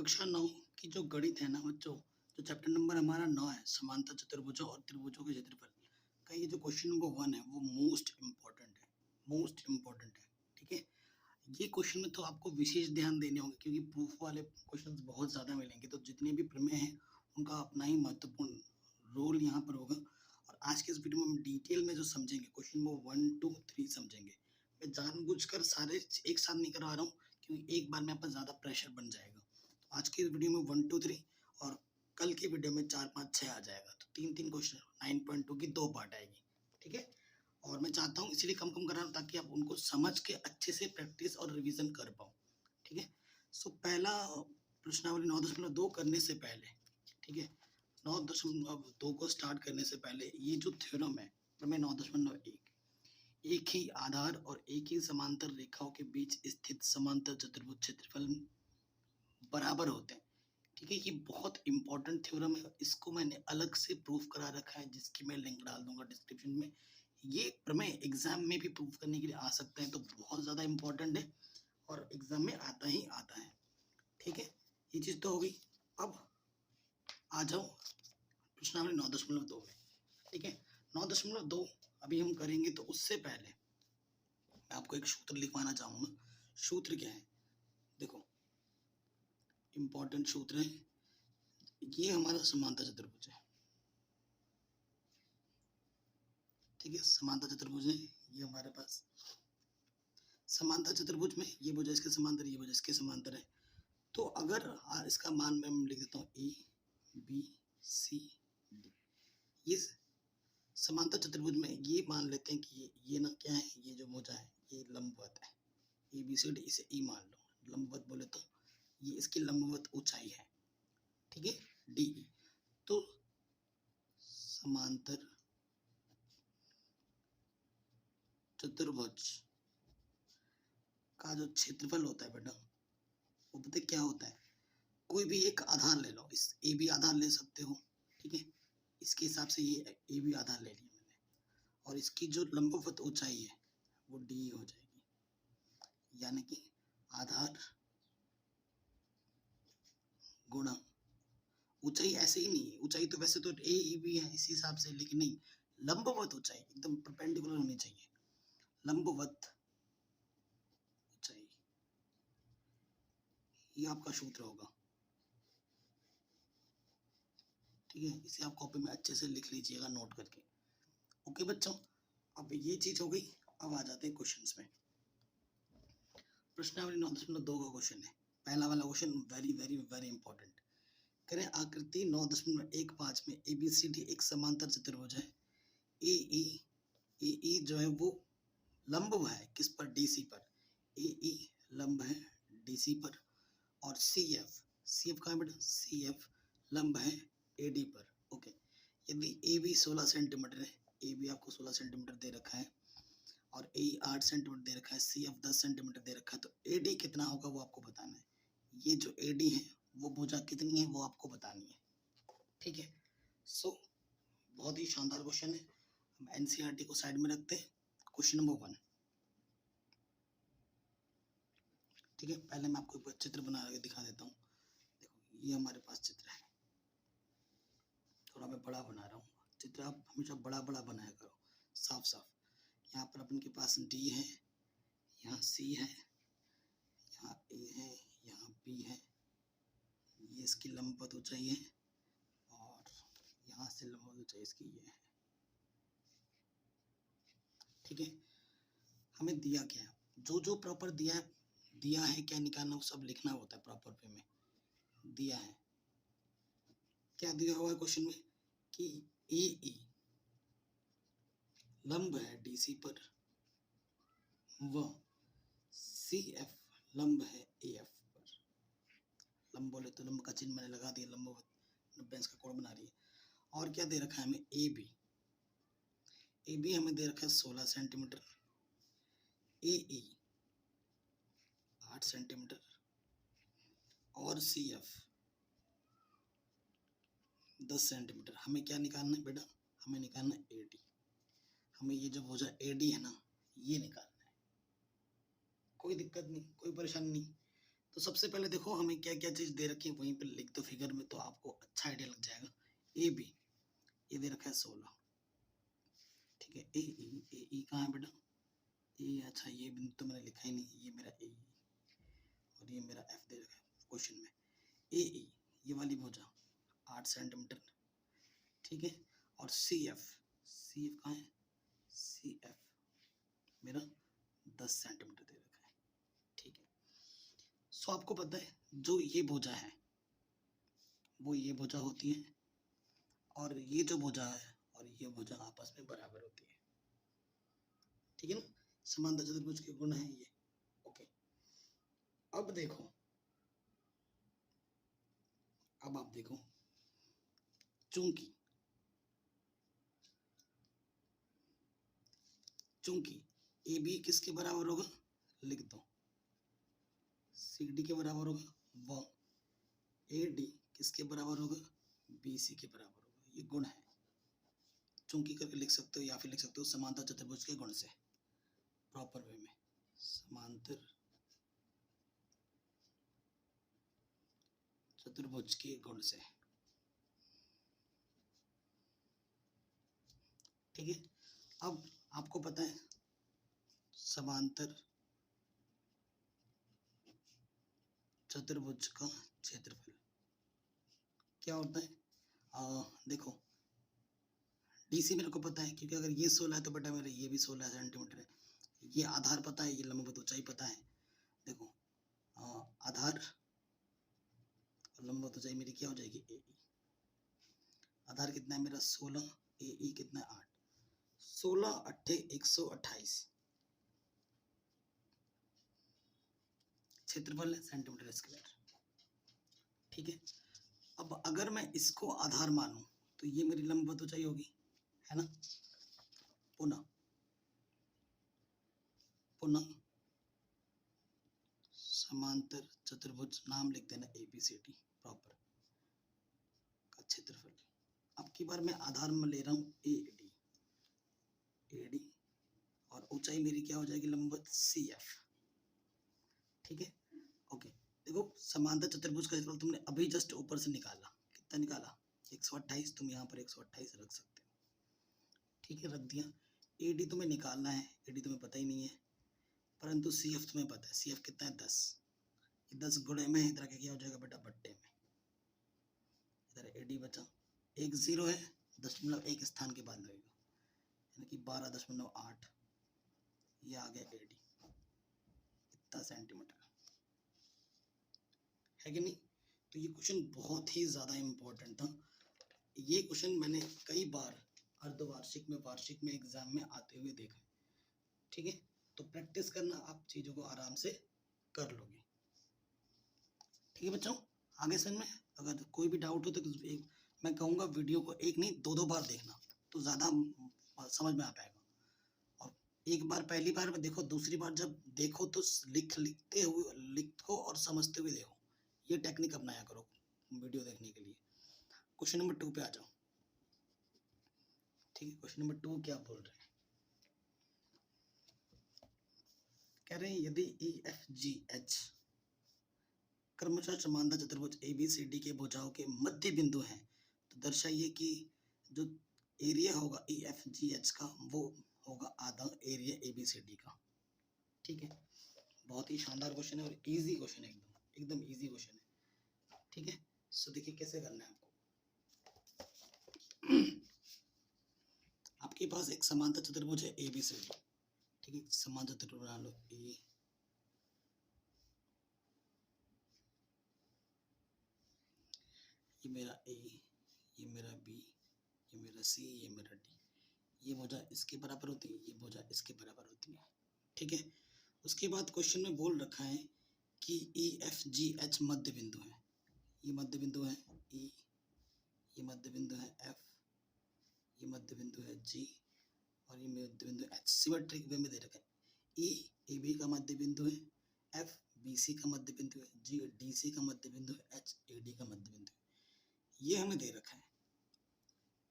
कक्षा 9 की जो गणित है ना बच्चों, जो चैप्टर नंबर हमारा 9 है, समांतर चतुर्भुजों और त्रिभुजों के क्षेत्रफल का ये जो क्वेश्चन नंबर 1 है, वो मोस्ट इम्पोर्टेंट है, मोस्ट इम्पोर्टेंट है, ठीक है? ये क्वेश्चन में तो आपको विशेष ध्यान देने होंगे क्योंकि प्रूफ वाले क्वेश्चंस बहुत ज़्यादा मिलेंगे, तो जितने भी प्रमेय हैं, उनका अपना ही महत्वपूर्ण रोल यहाँ पर होगा और आज के इस वीडियो में हम डिटेल में जो समझेंगे, क्वेश्चन नंबर 1, 2, 3 समझेंगे। मैं जानबूझकर सारे एक साथ नहीं करवा रहा हूँ क्योंकि एक बार में आप पर ज़्यादा प्रेशर बन जाएगा। तो आज की वीडियो में 1, 2, 3 और कल की वीडियो में 4, 5, 6 आ जाएगा। तो 3-3 क्वेश्चन 9.2 की 2 पार्ट आएगी, ठीक है? और मैं चाहता हूँ इसीलिए कम-कम करा रहा हूँ ताकि आप उनको समझ के अच्छे से प्रैक्टिस और रिवीजन कर पाओ, ठीक है? सो पहला प्रश्नावली 9.2 करने से पहले, ठीक है? 9.2 को स्टार्ट करने से पहले ये जो थ्योरम है, प्रमेय 9.1 एक ही आधार और एक ही समांतर रेखाओं के बीच स्थित समांतर चतुर्भुज क्षेत्रफल बराबर होते हैं, ठीक है? ये बहुत इंपॉर्टेंट थ्योरम है, इसको मैंने अलग से प्रूफ करा रखा है जिसकी मैं लिंक डाल दूंगा डिस्क्रिप्शन में। ये प्रमेय एग्जाम में भी प्रूफ करने के लिए आ सकते हैं, तो बहुत ज़्यादा इंपॉर्टेंट है और एग्जाम में आता ही आता है, ठीक है? ये चीज़ तो हो गई। अब आ जाओ प्रश्नावली 9.2 में, ठीक है? 9.2 अभी हम करेंगे, तो उससे पहले मैं आपको एक सूत्र लिखवाना चाहूँगा। सूत्र क्या है? देखो, इंपॉर्टेंट सूत्र है, ये हमारा समांतर चतुर्भुज है, ठीक है? समांतर चतुर्भुज है ये हमारे पास। समांतर चतुर्भुज में ये भुजा इसके समांतर, ये भुजा इसके समांतर है। तो अगर इसका मान मैं लिख देता हूँ ए बी सी डी, ये समांतर चतुर्भुज में ये मान लेते हैं कि ये ना क्या है, ये जो भुजा है ये लंबवत है, ए बी सी डी, इसे ई मान लो। लंबवत बोले तो ये इसकी लंबवत ऊंचाई है, ठीक है? डी। तो समांतर चतुर्भुज का जो क्षेत्रफल होता है बेटा, वो पता क्या होता है? कोई भी एक आधार ले लो, इस ए बी आधार ले सकते हो, ठीक है? इसके हिसाब से ये ए बी आधार ले लिया मैंने, और इसकी जो लंबवत ऊंचाई है वो डी हो जाएगी, यानी कि आधार गुणा ऊंचाई। ऐसे ही नहीं, ऊंचाई तो वैसे तो ए ई बी है इसी हिसाब से, लेकिन नहीं, लंबवत ऊंचाई एकदम परपेंडिकुलर होनी चाहिए। लंबवत ऊंचाई, ये आपका सूत्र होगा, ठीक है? इसे आप कॉपी में अच्छे से लिख लीजिएगा नोट करके। ओके बच्चों, अब ये चीज हो गई। अब आ जाते हैं क्वेश्चंस में। प्रश्नावली 9.2 का क्वेश्चन है, पहला वाला question very very very important. करें आकृति 9.15 में ABCD एक समांतर चतुर्भुज है। ए जो है वो लंब है किस पर? DC पर। ए लंब है DC पर, और सी एफ कहाँ बेटा? CF लंब है AD पर। ओके, यदि AB 16 सेंटीमीटर है, AB आपको 16 सेंटीमीटर दे रखा है और AE 8 सेंटीमीटर दे रखा है, CF 10 सेंटीमीटर दे रखा है, तो AD कितना होगा वो आपको बताना है। ये जो AD है वो भुजा कितनी है वो आपको बतानी है, ठीक है? सो बहुत ही शानदार क्वेश्चन है। हम NCERT को साइड में रखते हैं। क्वेश्चन नंबर 1, ठीक है? पहले मैं आपको एक चित्र बना के दिखा देता हूँ। देखो, ये हमारे पास चित्र है, थोड़ा मैं बड़ा बना रहा हूँ। चित्र आप हमेशा बड़ा बड़ा बनाया करो, साफ साफ। यहाँ पर अपन के पास D है, यहाँ C है, यहाँ A है, यहाँ B है, ये इसकी लंबवत ऊंचाई है, और यहाँ से लंबवत ऊंचाई इसकी ये है, ठीक है? हमें दिया क्या है? जो जो प्रॉपर दिया है क्या निकालना वो सब लिखना होता है प्रॉपर वे में। दिया है क्या दिया हुआ है क्वेश्चन में कि ए लंब है DC पर व CF लंब है AF पर। लंब बोले तो लंब का चिन्ह मैंने लगा दिया, लंबवत 90 का कोण बना रही है। और क्या दे रखा है हमें? AB हमें दे रखा है 16 सेंटीमीटर, AE 8 सेंटीमीटर, और CF 10 सेंटीमीटर। हमें क्या निकालना है बेटा? हमें निकालना है AD। हमें ये जो भुजा AD है ना, ये निकालना है। कोई दिक्कत नहीं, कोई परेशानी नहीं। तो सबसे पहले देखो हमें क्या क्या चीज दे रखी है वहीं पे लिख दो फिगर में, तो आपको अच्छा आइडिया लग जाएगा। ए बी, ये दे रखा है 16, ठीक है। ए ई कहाँ है बेटा? ए, अच्छा ये बिंदु तो मैंने लिखा ही नहीं, ये मेरा ए और ये मेरा एफ दे रखा है क्वेश्चन में। ए ई, ये वाली भुजा 8 सेंटीमीटर, ठीक है। और सी एफ कहाँ है? सी एफ मेरा 10 सेंटीमीटर दे रखा है, ठीक है। सो आपको पता है जो ये भुजा है वो ये भुजा होती है, और ये जो भुजा है और ये भुजा आपस में बराबर होती है, ठीक है ना। समांतर चतुर्भुज के गुण है ये, ओके। अब देखो, अब आप देखो, चूंकि ए बी किसके बराबर होगा, लिख दो, सी डी के बराबर होगा, व ए डी किसके बराबर होगा, बी सी के बराबर होगा। ये गुण है, चूंकि करके लिख सकते हो या फिर लिख सकते हो समांतर चतुर्भुज के गुण से, प्रॉपर वे में, समांतर चतुर्भुज के गुण से, ठीक है। अब आपको पता है समांतर चतुर्भुज का क्षेत्रफल क्या होता है। देखो डीसी मेरे को पता है, क्योंकि अगर ये 16 है तो बेटा मेरा ये भी 16 सेंटीमीटर है। ये आधार पता है, ये लंबवत ऊंचाई पता है। देखो आधार और लंबवत ऊंचाई मेरी क्या हो जाएगी, ए ई। आधार कितना है मेरा 16, ए ई कितना है 8, 16 अट्ठे 128 क्षेत्रफल है सेंटीमीटर स्क्वायर, ठीक है। अब अगर मैं इसको आधार मानूं तो ये मेरी लंबवत ऊंचाई होगी, है ना। पुनः समांतर चतुर्भुज नाम लिख देना ABCD प्रॉपर का क्षेत्रफल। अब की बार मैं आधार में ले रहा हूँ AD और ऊंचाई मेरी क्या हो जाएगी लंबवत CF, ठीक है, ओके। देखो समांतर चतुर्भुज का क्षेत्रफल तुमने अभी जस्ट ऊपर से निकाला, कितना निकाला 128, तुम यहाँ पर 128 रख सकते हो, ठीक है, रख दिया। AD तुम्हें निकालना है, AD तुम्हें पता ही नहीं है, परंतु CF तुम्हें पता है, CF कितना है 10, 10 गुणे में इधर के क्या हो जाएगा बेटा बट्टे में, इधर AD बचा, एक 0 है, 0.1 स्थान के बाद लगेगा, यानी कि 12.8, ये आ गया AD, इतना सेंटीमीटर, है कि नहीं। तो ये क्वेश्चन बहुत ही ज़्यादा इम्पोर्टेंट था। ये क्वेश्चन मैंने कई बार अर्धवार्षिक में, वार्षिक में, एग्जाम में आते हुए देखा, ठीक है। तो प्रैक्टिस करना, आप चीज़ों को आराम से कर लोगे, ठीक है बच्चों। आगे समझ में, अगर कोई भी डाउट हो तो मैं कहूँगा वीडियो को एक नहीं 2 बार देखना, तो ज़्यादा समझ में आ पाएगा। और एक बार पहली बार में देखो, दूसरी बार जब देखो तो लिखते हुए लिखो और समझते हुए देखो, ये टेक्निक अपनाया करो वीडियो देखने के लिए। क्वेश्चन नंबर 2 पे आ जाओ, ठीक है। क्वेश्चन नंबर 2 क्या बोल रहे हैं, कह रहे हैं यदि EFGH क्रमशः समांतर चतुर्भुज ABCD के भुजाओं के मध्य बिंदु हैं, तो दर्शाइए कि जो एरिया होगा EFGH का वो होगा आधा एरिया ABCD का, ठीक है। बहुत ही शानदार क्वेश्चन है और इजी क्वेश्चन है, एकदम इजी क्वेश्चन है, ठीक है। सो देखिए कैसे करना है आपको। आपके पास एक समांतर चतुर्भुज है ABCD, ठीक है। समांतर चतुर्भुज बना लो, ये मेरा A, ये मेरा B, ये मेरा C, ये मेरा D। ये भुजा इसके बराबर होती है, ये भुजा इसके बराबर होती है, ठीक है। उसके बाद क्वेश्चन में बोल रखा है कि EFGH मध्य बिंदु है, ये मध्य बिंदु है E, ये मध्य बिंदु है F, ये मध्य बिंदु है G और ये मध्य बिंदु H। सिमेट्रिक वे में दे रखा है। E AB का मध्य बिंदु है, F BC का मध्य बिंदु है, G DC का मध्य बिंदु है, H AD का मध्य बिंदु है, ये हमें दे रखा है,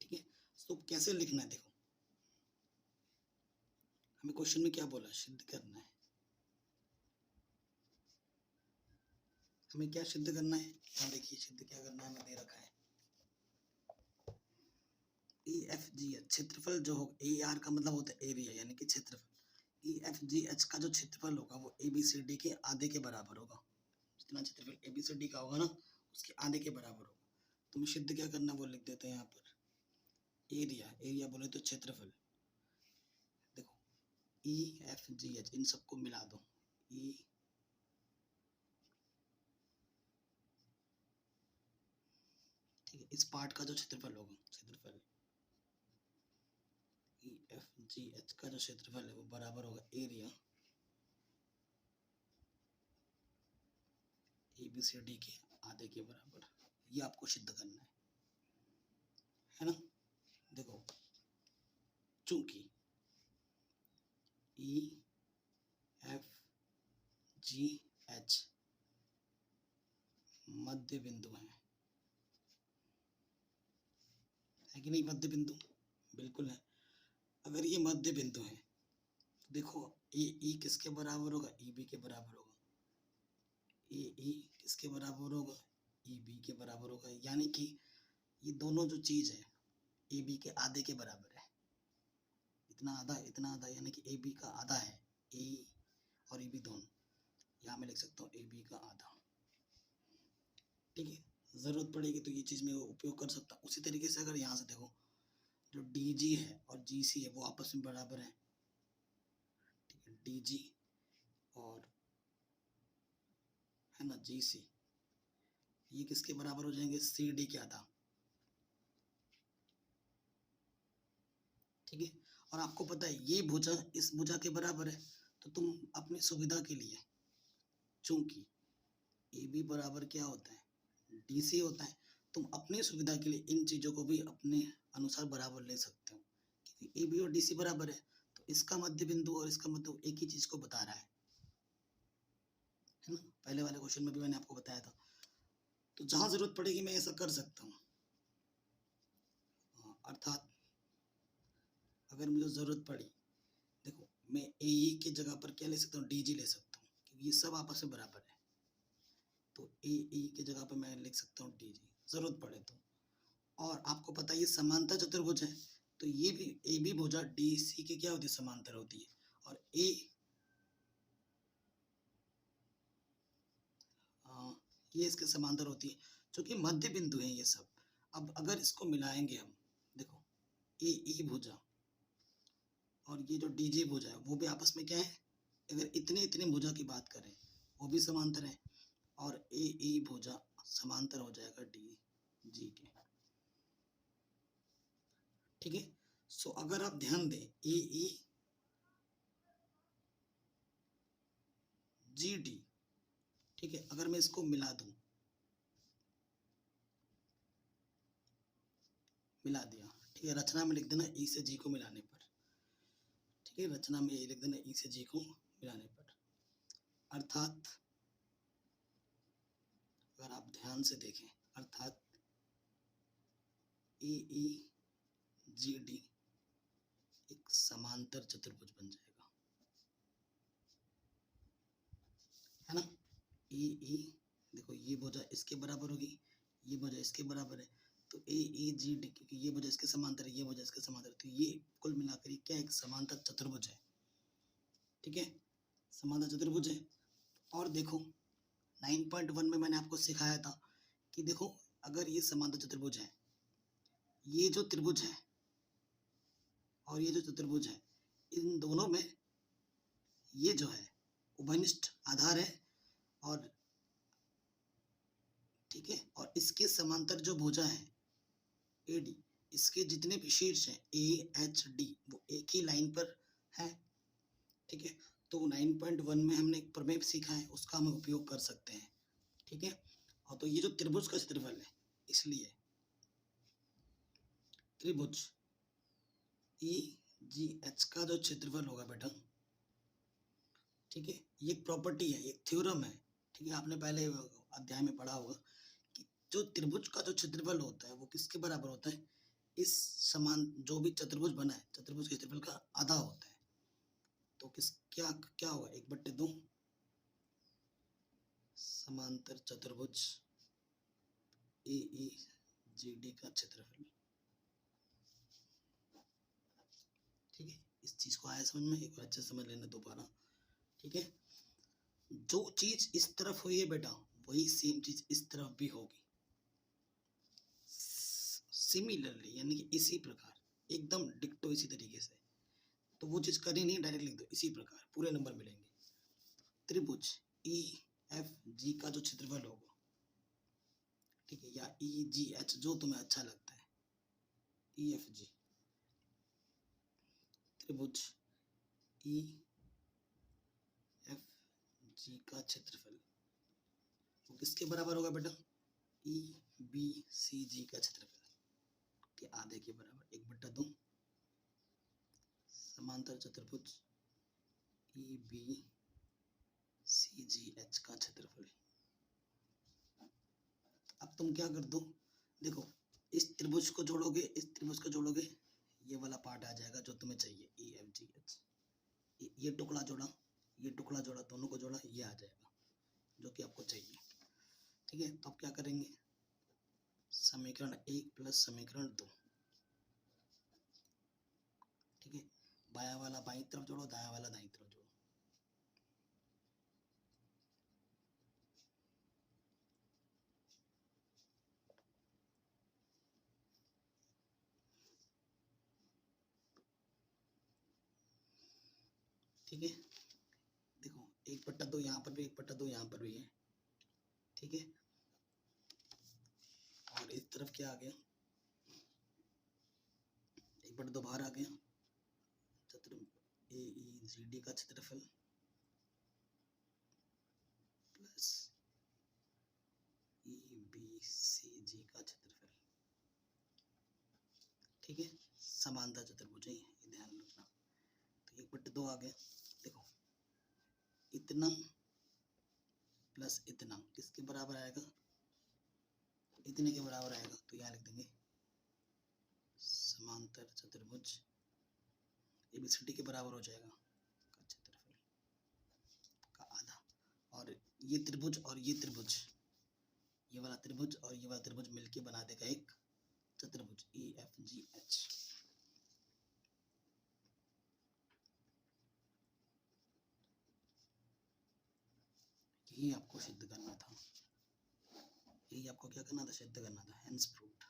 ठीक है। तो कैसे लिखना है, देखो हमें क्वेश्चन में क्या बोला, सिद्ध करना है। हमें क्या सिद्ध करना है, यहाँ देखिए सिद्ध क्या करना है, हमें दे रखा है EFGH क्षेत्रफल जो हो, AR का मतलब होता है एरिया यानी कि क्षेत्रफल। EFGH का जो क्षेत्रफल होगा वो ABCD के आधे के बराबर होगा। जितना क्षेत्रफल ABCD का होगा ना उसके आधे के बराबर होगा। तो हमें सिद्ध क्या करना वो लिख देते हैं यहाँ पर, एरिया बोले तो क्षेत्रफल। देखो EFGH इन सबको मिला दो, E ठीक है, इस पार्ट का जो क्षेत्रफल होगा, क्षेत्रफल EFGH का जो क्षेत्रफल है वो बराबर होगा एरिया ABCD के आधे के बराबर। ये आपको सिद्ध करना है ना। देखो चूंकि EFGH मध्य बिंदु है कि नहीं, मध्य बिंदु बिल्कुल है। अगर ये मध्य बिंदु है तो देखो ए किसके बराबर होगा, EB के बराबर होगा। ए किसके बराबर होगा, EB के बराबर होगा। यानी कि ये दोनों जो चीज है AB के आधे के बराबर है। इतना आधा यानी कि AB का आधा है, A और EB दोनों। यहाँ मैं लिख सकता हूँ AB का आधा। ठीक है, जरूरत पड़ेगी तो ये चीज मैं उपयोग कर सकता हूँ। उसी तरीके से अगर यहाँ से देखो जो DG है और GC है वो आपस में बराबर है। ठीक है, DG और है ना GC ये किसके बराबर हो जाएंगे, CD के आधा। ठीक है, और आपको पता है ये भुजा इस भुजा के बराबर है। तो तुम अपनी सुविधा के लिए, चूंकि AB बराबर क्या होता है, DC होता है, तुम अपनी सुविधा के लिए इन चीजों को भी अपने अनुसार बराबर ले सकते हो। क्योंकि AB और DC बराबर है तो इसका मध्य बिंदु और इसका मध्य एक ही चीज को बता रहा है ना। पहले वाले क्वेश्चन में भी मैंने आपको बताया था। तो जहां जरूरत पड़ेगी मैं ऐसा कर सकता हूँ। अर्थात अगर मुझे जरूरत पड़ी, देखो मैं AE की जगह पर क्या ले सकता हूँ, DG ले सकता हूँ क्योंकि ये सब आपस में बराबर है। तो AE की जगह पर मैं लिख सकता हूँ DG जरूरत पड़े तो। और आपको पता है ये समांतर चतुर्भुज है तो ये भी AB भुजा DC की क्या होती है, समांतर होती है। और ये इसके समांतर होती है क्योंकि मध्य बिंदु है ये सब। अब अगर इसको मिलाएंगे हम, देखो AE भुजा और ये जो DG भुजा है वो भी आपस में क्या है, अगर इतने भुजा की बात करें वो भी समांतर है। और AE भुजा समांतर हो जाएगा DG के। ठीक है, सो अगर आप ध्यान दें AE GD, ठीक है, अगर मैं इसको मिला दूं, मिला दिया, ठीक है, रचना में लिख देना E से G को मिलाने पर। ठीक है, रचना में लिख देना E से G को मिलाने पर। अर्थात अगर आप ध्यान से देखें, अर्थात AEGD एक समांतर चतुर्भुज बन जाएगा, है ना। EE देखो ये भुजा इसके बराबर होगी, ये भुजा इसके बराबर है। तो AEGD क्योंकि ये भुजा इसके समांतर है, ये भुजा इसके समांतर है, तो ये कुल मिलाकर क्या एक समांतर चतुर्भुज है। ठीक है, समांतर चतुर्भुज है। और देखो 9.1 में मैंने आपको सिखाया था कि देखो अगर ये समांतर चतुर्भुज है, ये जो त्रिभुज है और ये जो चतुर्भुज है, इन दोनों में ये जो है उभयनिष्ठ आधार है। और ठीक है, और इसके समांतर जो भुजा है AD, इसके जितने भी शीर्ष हैं AHD वो एक ही लाइन पर है। ठीक है, तो 9.1 में हमने एक प्रमेय सीखा है उसका हम उपयोग कर सकते हैं। ठीक है, और तो ये जो त्रिभुज का क्षेत्रफल है, इसलिए त्रिभुज EGH का जो क्षेत्रफल होगा बेटा, ठीक है, ये एक प्रॉपर्टी है, एक थ्योरम है। ठीक है, आपने पहले अध्याय में पढ़ा होगा कि जो त्रिभुज का जो क्षेत्रफल होता है वो किसके बराबर होता है, इस समान जो भी चतुर्भुज बना है चतुर्भुज के क्षेत्रफल का आधा होता है। तो किस क्या क्या होगा, 1/2 समांतर चतुर्भुज AEGD का क्षेत्रफल। ठीक है, इस चीज को आया समझ में, एक बार अच्छे समझ लेना दोबारा। ठीक है, जो चीज इस तरफ हुई है बेटा वही सेम चीज इस तरफ भी होगी, सिमिलरली, यानी कि इसी प्रकार, एकदम डिक्टो इसी तरीके से। तो वो चीज करी नहीं, डायरेक्ट लिख दो इसी प्रकार, पूरे नंबर मिलेंगे। त्रिभुज EFG का जो क्षेत्रफल होगा, ठीक है, या EGH जो तुम्हें अच्छा लगता है, EFG, त्रिभुज EFG का क्षेत्रफल वो किसके बराबर होगा बेटा? EBCG का क्षेत्रफल के आधे के बराबर, 1/2 समांतर चतुर्भुज EBCGH का क्षेत्रफल। अब तुम क्या कर दो, देखो इस त्रिभुज को जोड़ोगे, इस त्रिभुज को जोड़ोगे, ये वाला पार्ट आ जाएगा जो तुम्हें चाहिए, EFGH। ये टुकड़ा जोड़ा, ये टुकड़ा जोड़ा, दोनों को जोड़ा, ये आ जाएगा जो कि आपको चाहिए। ठीक है, तो अब क्या करेंगे, समीकरण 1 प्लस समीकरण 2। ठीक है, बाया वाला बाईं तरफ जोड़ो, दाया वाला दाईं तरफ जोड़ो। ठीक है, देखो 1/2 यहाँ पर भी, 1/2 यहाँ पर भी है। ठीक है, और इस तरफ क्या आ गया, 1/2 बाहर आ गया। AEGD का क्षेत्रफल प्लस EBCG का क्षेत्रफल। ठीक है, समांतर चतुर्भुज है, ये ध्यान रखना। तो 1/2 आ गया। देखो इतना प्लस इतना किसके बराबर आएगा, इतने के बराबर आएगा, तो यहाँ लिख देंगे समांतर चतुर्भुज ABCD के बराबर हो जाएगा का क्षेत्रफल का आधा। और ये त्रिभुज और ये त्रिभुज, ये वाला त्रिभुज और ये वाला त्रिभुज मिलके बना देगा एक चतुर्भुज EFGH। यही आपको सिद्ध करना था, यही आपको क्या करना था, सिद्ध करना था, हेंस प्रूव्ड।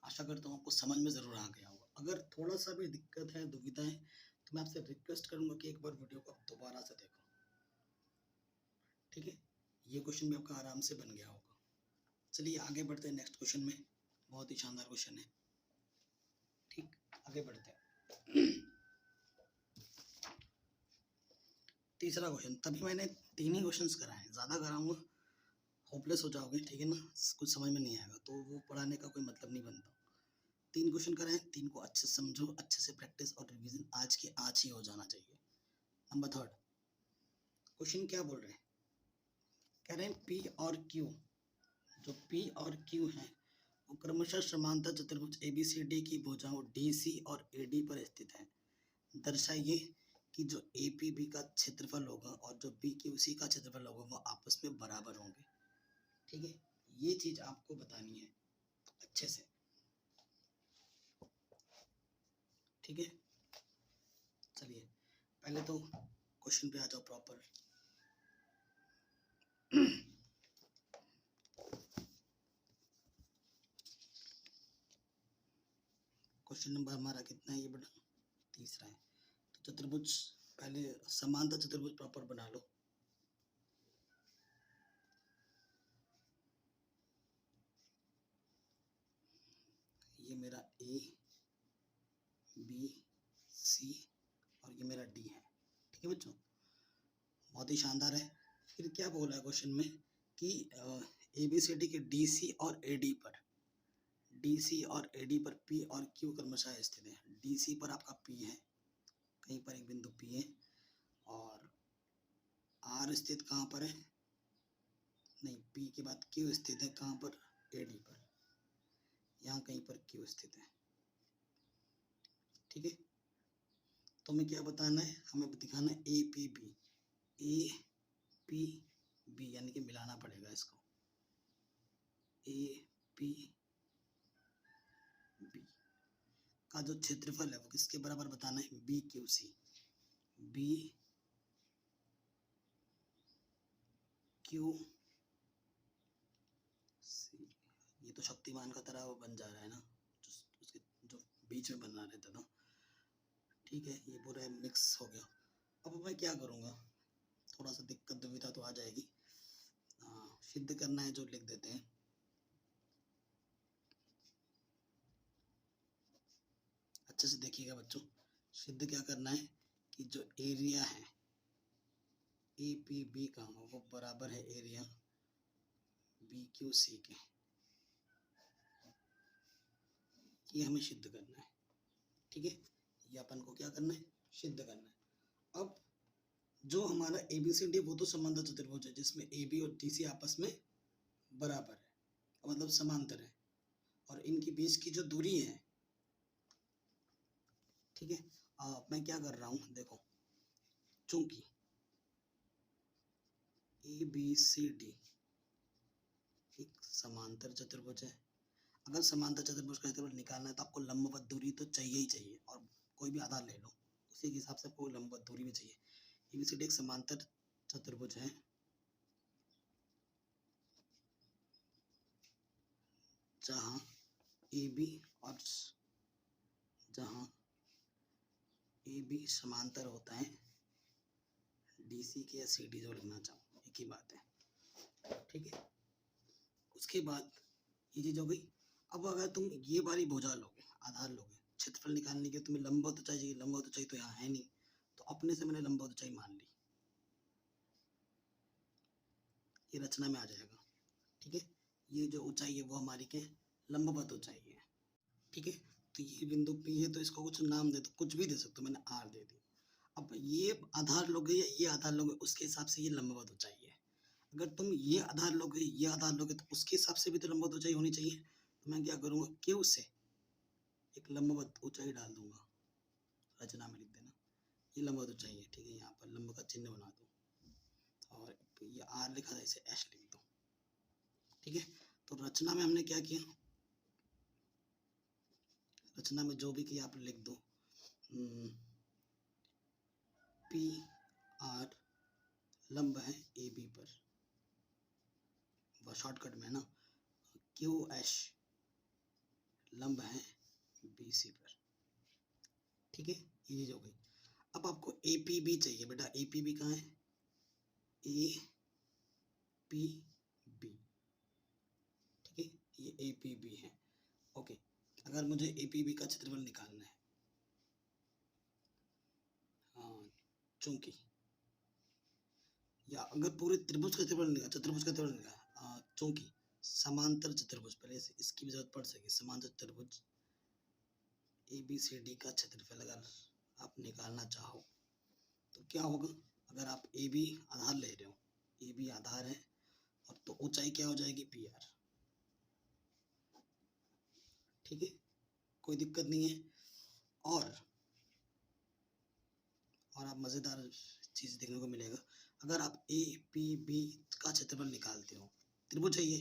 आशा करता हूँ आपको समझ में जरूर आ गया होगा। अगर थोड़ा सा भी दिक्कत है, दुविधा है, तो मैं आपसे रिक्वेस्ट करूंगा कि एक बार वीडियो को आप दोबारा से देखो। ठीक है, ये क्वेश्चन भी आपका आराम से बन गया होगा। चलिए आगे बढ़ते हैं नेक्स्ट क्वेश्चन में, बहुत ही शानदार क्वेश्चन है। ठीक, आगे बढ़ते हैं। तीसरा क्वेश्चन, तभी मैंने 3 ही क्वेश्चंस कराए, ज़्यादा कराऊंगा होपलेस हो जाओगे, ठीक है ना, कुछ समझ में नहीं आएगा तो वो पढ़ाने का कोई मतलब नहीं बनता। 3 क्वेश्चन कराए, 3 को अच्छे से समझो, अच्छे से प्रैक्टिस और रिवीजन आज के आज ही हो जाना चाहिए। नंबर 3 क्वेश्चन क्या बोल रहे हैं, कह रहे हैं P और Q, जो P और Q है वो क्रमशः समांतर चतुर्भुज ABCD की भुजाओं DC और AD पर स्थित है। दर्शाइए कि जो APB का क्षेत्रफल होगा और जो BQC का क्षेत्रफल होगा वो आपस में बराबर होंगे। ठीक है, ये चीज आपको बतानी है अच्छे से। ठीक है, चलिए पहले तो क्वेश्चन पे आ जाओ प्रॉपर। क्वेश्चन नंबर हमारा कितना है ये बेटा, तीसरा है। तो चतुर्भुज, पहले समांतर चतुर्भुज प्रॉपर बना लो। ये मेरा A B C और ये मेरा D है। ठीक है बच्चों, बहुत ही शानदार है। फिर क्या बोला है क्वेश्चन में कि ABCD के DC और AD पर, DC और AD पर P और Q क्रमशः स्थित है। DC पर आपका P है, कहीं पर एक बिंदु P है, और R स्थित कहाँ पर है, नहीं, P के बाद Q स्थित है कहाँ पर, AD पर, यहाँ कहीं पर Q स्थित है। ठीक है, तो हमें क्या बताना है, हमें दिखाना है APB, ए पी बी, यानी कि मिलाना पड़ेगा इसको, ए पी बी का जो क्षेत्रफल है वो किसके बराबर बताना है, B Q C, B Q C. ये तो शक्तिमान का तरह वो बन जा रहा है ना, उसके जो बीच में बनना रहता था। ठीक है, ये पूरा मिक्स हो गया। अब मैं क्या करूँगा, थोड़ा सा दिक्कत दुविधा तो आ जाएगी। सिद्ध करना है जो लिख देते हैं। अच्छे से देखिएगा बच्चों, सिद्ध क्या करना है कि जो एरिया है ए पी बी का वो बराबर है एरिया बी क्यू सी के, ये हमें सिद्ध करना है। ठीक है, ये अपन को क्या करना है, सिद्ध करना है। अब जो हमारा ए बी सी डी वो तो समांतर चतुर्भुज है जिसमें ए बी और डी सी आपस में बराबर है, मतलब समांतर है, और इनके बीच की जो दूरी है, ठीक है, मैं क्या कर रहा हूँ देखो, चूंकि ए बी सी डी एक समांतर चतुर्भुज है, अगर समांतर चतुर्भुज का क्षेत्रफल निकालना है तो आपको लंबवत दूरी तो चाहिए ही चाहिए, और कोई भी आधार ले लो उसी के हिसाब से आपको लंबवत दूरी भी चाहिए। एबीसीडी एक समांतर चतुर्भुज है जहाँ ए बी और जहाँ ए बी समांतर होता है डी सी के या सी डी, जो लिखना चाहो एक ही बात है। ठीक है, उसके बाद ये चीज हो गई। अब अगर तुम ये वाली भुजा लोगे, आधार लोगे, क्षेत्रफल निकालने के तुम्हें लंबवत ऊंचाई चाहिए, लंबवत ऊंचाई तो यहाँ है नहीं, तो अपने से मैंने लंबवत ऊंचाई मान ली, ये रचना में आ जाएगा। ठीक है, ये जो ऊंचाई है वो हमारी क्या है, लंबवत ऊंचाई है। ठीक है, तो ये बिंदु P है, तो इसको कुछ नाम दे दो, कुछ भी दे सकते हो, मैंने R दे दी। अब ये आधार लोगे या ये आधार लोगे उसके हिसाब से ये लंबवत ऊंचाई है। अगर तुम ये आधार लोगे ये आधार लोगे तो उसके हिसाब से भी तो लंबवत ऊंचाई होनी चाहिए। तो मैं क्या करूँगा, Q से एक लंबवत ऊंचाई डाल दूंगा, रचना में लिख देना ये लंबवत ऊंचाई है। ठीक है, यहाँ पर लंब का चिन्ह बना दो और ये R लिखा था इसे H लिख दो। ठीक है, तो रचना में हमने क्या किया, रचना में जो भी किया आप लिख दो, पी आर लंब है ए बी पर, वह शॉर्टकट में ना, क्यू एच लंब है बी सी पर। ठीक है, ये चीज हो गई। अब आपको ए पी बी चाहिए बेटा, ए पी बी कहाँ है, ए पी बी। ठीक है, ये ए पी बी है। ओके, अगर मुझे ए पी बी का क्षेत्रफल निकालना है, चूंकि या अगर पूरे त्रिभुज का क्षेत्रफल निकाल, चतुर्भुज का क्षेत्रफल निकाल, चूंकि समांतर चतुर्भुज, पहले इसकी भी जरूरत पड़ सके, समांतर चतुर्भुज ए बी सी डी का क्षेत्रफल अगर आप निकालना चाहो तो क्या होगा, अगर आप ए बी आधार ले रहे हो, ए बी आधार है, और तो ऊंचाई क्या हो जाएगी, पी आर। ठीक है, कोई दिक्कत नहीं है। और आप मजेदार चीज देखने को मिलेगा, अगर आप ए पी बी का क्षेत्रफल निकालते हो, त्रिभुज है ये,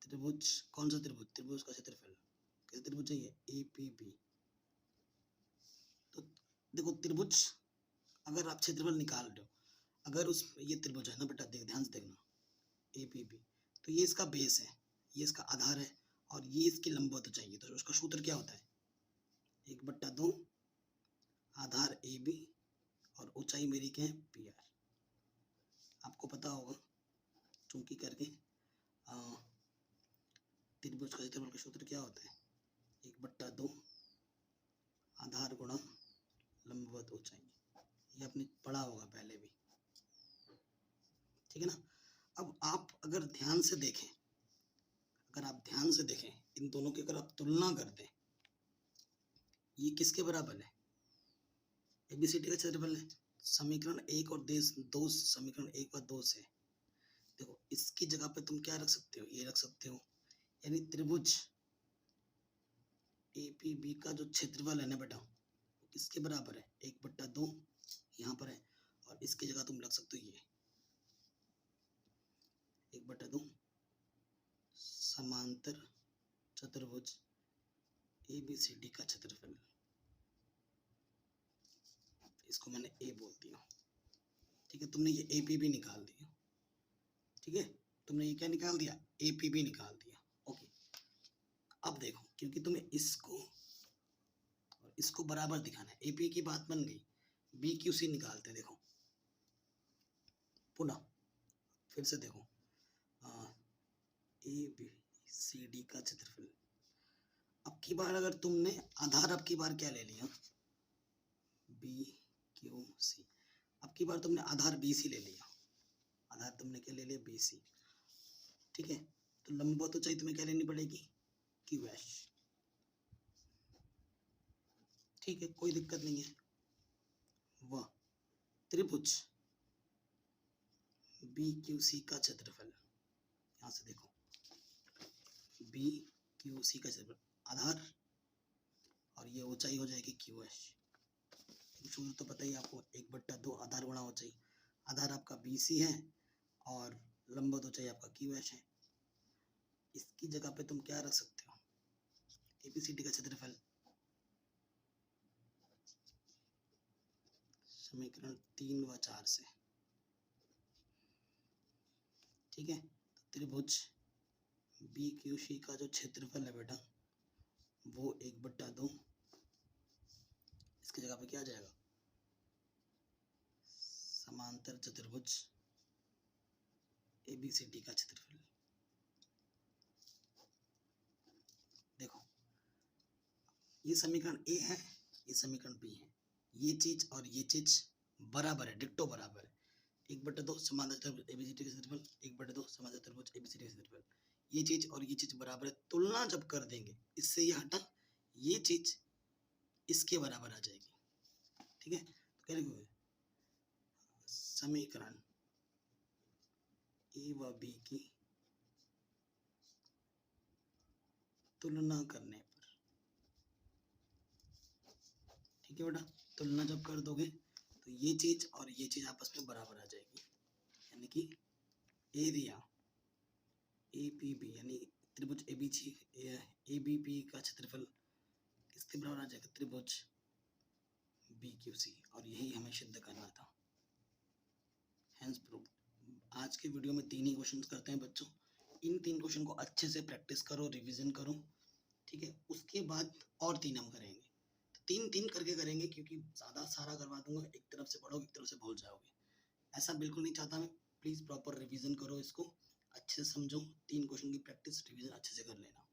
त्रिभुज कौन सा त्रिभुज, त्रिभुज का क्षेत्रफल कैसे त्रिभुज है ये, ए पी बी। तो देखो त्रिभुज अगर आप क्षेत्रफल निकाल रहे हो, अगर उस ये त्रिभुज है ना बेटा, ध्यान से देखना, ए पी बी, तो ये इसका बेस है, ये इसका आधार है, और ये इसकी लंबवत ऊंचाई है। तो उसका सूत्र क्या होता है, 1/2 आधार ए बी और ऊंचाई मेरी क्या है, पी आर। आपको पता होगा चूंकि करके त्रिभुज का क्षेत्रफल का सूत्र क्या होता है, 1/2 आधार गुणा लंबवत ऊंचाई, ये आपने पढ़ा होगा पहले भी। ठीक है ना। अब आप अगर ध्यान से देखें, अगर आप ध्यान से देखें इन दोनों की अगर आप तुलना कर दें, ये किसके बराबर है, एबीसीडी का क्षेत्रफल है। समीकरण 1 और 2, समीकरण 1 और 2 से देखो, इसकी जगह पे तुम क्या रख सकते हो, ये रख सकते हो, यानी त्रिभुज एपीबी का जो क्षेत्रफल है ना बेटा, वो किसके बराबर है, 1/2 यहाँ पर है, और इसकी जगह तुम रख सकते हो ये 1/2 समांतर चतुर्भुज ABCD का क्षेत्रफल। इसको मैंने A बोल दिया, ठीक है। तुमने ये AP भी निकाल दिया, ठीक है। तुमने ये क्या निकाल दिया, AP भी निकाल दिया, ओके। अब देखो, क्योंकि तुम्हें इसको और इसको बराबर दिखाना है, AP की बात बन गई, BQC निकालते हैं। देखो पुनः फिर से देखो, ABCD का क्षेत्रफल। अब की बार अगर तुमने आधार अब की बार क्या ले लिया, BQC। अब की बार तुमने आधार BC ले लिया, आधार तुमने क्या ले लिया, BC, ठीक है। तो लंबवत ऊंचाई तुम्हें क्या लेनी पड़ेगी, QH, ठीक है, कोई दिक्कत नहीं है। वह त्रिभुज BQC का क्षेत्रफल, यहाँ से देखो BQC का क्षेत्रफल आधार और ये ऊंचाई हो जाएगी QH। सूत्र तो पता ही आपको, 1/2 आधार गुणा ऊंचाई। आधार आपका BC है और लंबवत ऊंचाई आपका QH है। इसकी जगह पे तुम क्या रख सकते हो, ABCD का क्षेत्रफल, समीकरण 3 व 4 से, ठीक है। त्रिभुज BQC का जो क्षेत्रफल है बेटा, वो 1/2, इसकी जगह पे क्या आ जाएगा, समांतर चतुर्भुज ABCD का क्षेत्रफल। देखो ये समीकरण A है, ये समीकरण B है, ये चीज और ये चीज बराबर है, डिट्टो बराबर है। 1/2 समांतर चतुर्भुज ABCD का क्षेत्रफल, 1/2 समांतर चतुर्भुज ABCD का क्षेत्रफल, ये चीज और ये चीज बराबर है। तुलना जब कर देंगे, इससे ये हटा, ये चीज इसके बराबर आ जाएगी, ठीक है। तो कह रहे समीकरण A व B की तुलना करने पर, ठीक है बेटा, तुलना जब कर दोगे तो ये चीज और ये चीज आपस में बराबर आ जाएगी, यानी कि एरिया APB यानी त्रिभुज ABP का क्षेत्रफल किसके बराबर आ जाएगा, त्रिभुज BQC। और यही हमें सिद्ध करना था, हेंस प्रूव्ड। आज के वीडियो में 3 ही क्वेश्चन करते हैं बच्चों। इन 3 क्वेश्चन को अच्छे से प्रैक्टिस करो, रिवीजन करो, ठीक है। उसके बाद और 3 हम करेंगे, तो 3 करके करेंगे, क्योंकि ज़्यादा सारा करवा दूंगा, एक तरफ से पढ़ोगे एक तरफ से भूल जाओगे, ऐसा बिल्कुल नहीं चाहता मैं। प्लीज़ प्रॉपर रिवीजन करो, इसको अच्छे से समझो, 3 क्वेश्चन की प्रैक्टिस रिवीजन अच्छे से कर लेना।